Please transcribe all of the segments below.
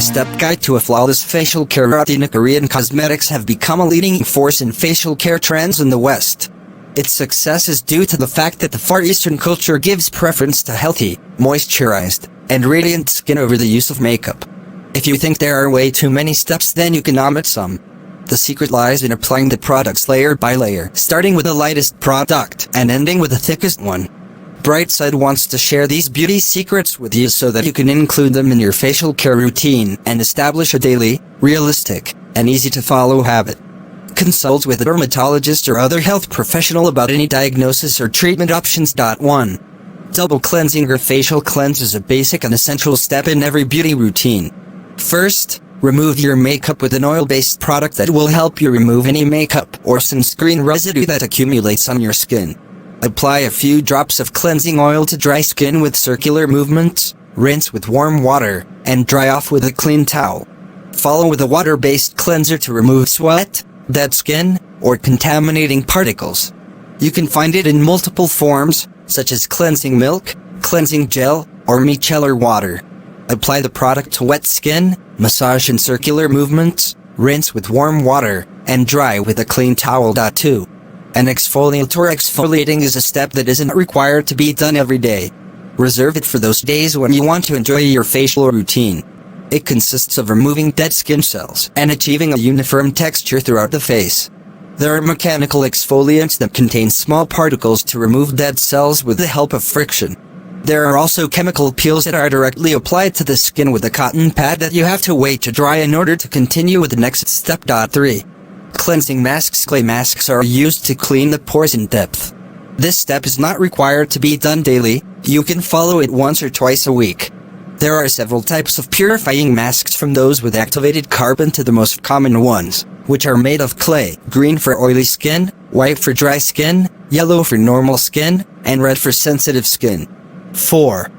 step-by-step guide to a flawless facial care routine. Korean cosmetics have become a leading force in facial care trends in the West. Its success is due to the fact that the Far Eastern culture gives preference to healthy, moisturized, and radiant skin over the use of makeup. If you think there are way too many steps, then you can omit some. The secret lies in applying the products layer by layer, starting with the lightest product and ending with the thickest one. Brightside wants to share these beauty secrets with you so that you can include them in your facial care routine and establish a daily, realistic, and easy-to-follow habit. Consult with a dermatologist or other health professional about any diagnosis or treatment options. 1. Double cleansing or facial cleanse is a basic and essential step in every beauty routine. First, remove your makeup with an oil-based product that will help you remove any makeup or sunscreen residue that accumulates on your skin. Apply a few drops of cleansing oil to dry skin with circular movements, rinse with warm water, and dry off with a clean towel. Follow with a water-based cleanser to remove sweat, dead skin, or contaminating particles. You can find it in multiple forms, such as cleansing milk, cleansing gel, or micellar water. Apply the product to wet skin, massage in circular movements, rinse with warm water, and dry with a clean towel. 2. An exfoliant or exfoliating is a step that isn't required to be done every day. Reserve it for those days when you want to enjoy your facial routine. It consists of removing dead skin cells and achieving a uniform texture throughout the face. There are mechanical exfoliants that contain small particles to remove dead cells with the help of friction. There are also chemical peels that are directly applied to the skin with a cotton pad that you have to wait to dry in order to continue with the next step. 3. Cleansing masks. Clay masks are used to clean the pores in depth. This step is not required to be done daily, you can follow it once or twice a week. There are several types of purifying masks, from those with activated carbon to the most common ones, which are made of clay: green for oily skin, white for dry skin, yellow for normal skin, and red for sensitive skin. 4.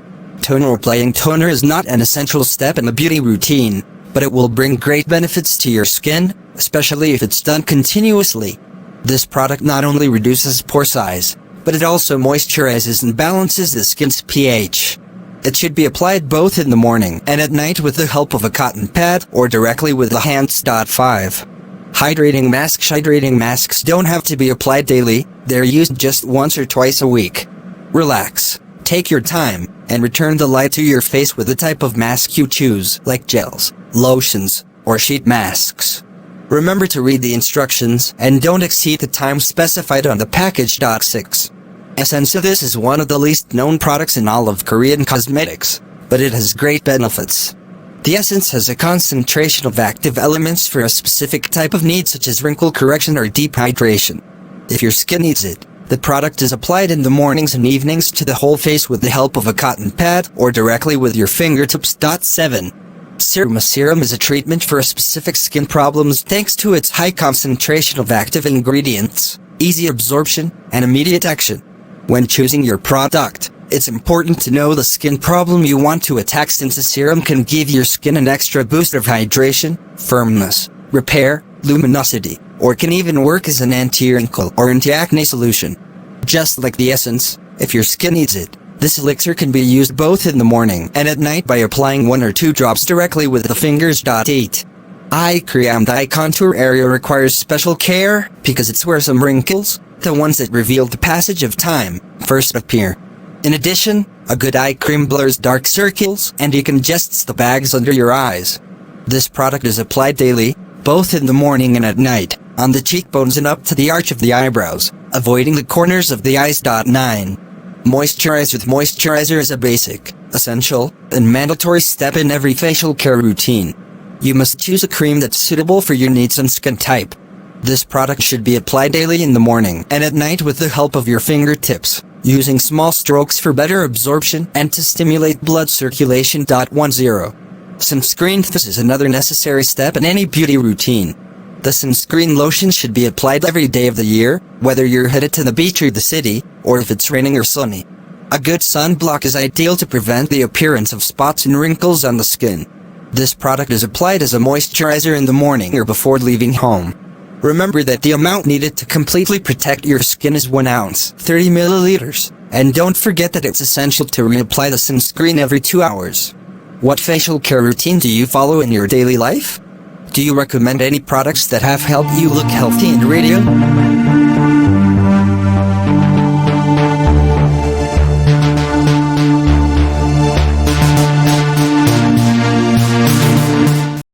Toner. Applying toner is not an essential step in the beauty routine, but it will bring great benefits to your skin, especially if it's done continuously. This product not only reduces pore size, but it also moisturizes and balances the skin's pH. It should be applied both in the morning and at night with the help of a cotton pad or directly with the hands. 5. Hydrating masks. Hydrating masks don't have to be applied daily, they're used just once or twice a week. Relax, take your time, and return the light to your face with the type of mask you choose, like gels, lotions, or sheet masks. Remember to read the instructions and don't exceed the time specified on the package. 6. Essence. This is one of the least known products in all of Korean cosmetics, but it has great benefits. The essence has a concentration of active elements for a specific type of need, such as wrinkle correction or deep hydration. If your skin needs it, the product is applied in the mornings and evenings to the whole face with the help of a cotton pad or directly with your fingertips. 7. Serum. A serum is a treatment for a specific skin problems thanks to its high concentration of active ingredients, easy absorption, and immediate action. When choosing your product, it's important to know the skin problem you want to attack, since a serum can give your skin an extra boost of hydration, firmness, repair, luminosity, or can even work as an anti-wrinkle or anti-acne solution. Just like the essence, if your skin needs it, this elixir can be used both in the morning and at night by applying 1 or 2 drops directly with the fingers. 8. Eye cream. The eye contour area requires special care because it's where some wrinkles, the ones that reveal the passage of time, first appear. In addition, a good eye cream blurs dark circles and decongests the bags under your eyes. This product is applied daily, both in the morning and at night, on the cheekbones and up to the arch of the eyebrows, avoiding the corners of the eyes. 9. Moisturize. With moisturizer is a basic, essential, and mandatory step in every facial care routine. You must choose a cream that's suitable for your needs and skin type. This product should be applied daily in the morning and at night with the help of your fingertips, using small strokes for better absorption and to stimulate blood circulation. 10. Sunscreen. This is another necessary step in any beauty routine. The sunscreen lotion should be applied every day of the year, whether you're headed to the beach or the city, or if it's raining or sunny. A good sunblock is ideal to prevent the appearance of spots and wrinkles on the skin. This product is applied as a moisturizer in the morning or before leaving home. Remember that the amount needed to completely protect your skin is 1 ounce, 30 milliliters, and don't forget that it's essential to reapply the sunscreen every 2 hours. What facial care routine do you follow in your daily life? Do you recommend any products that have helped you look healthy and radiant?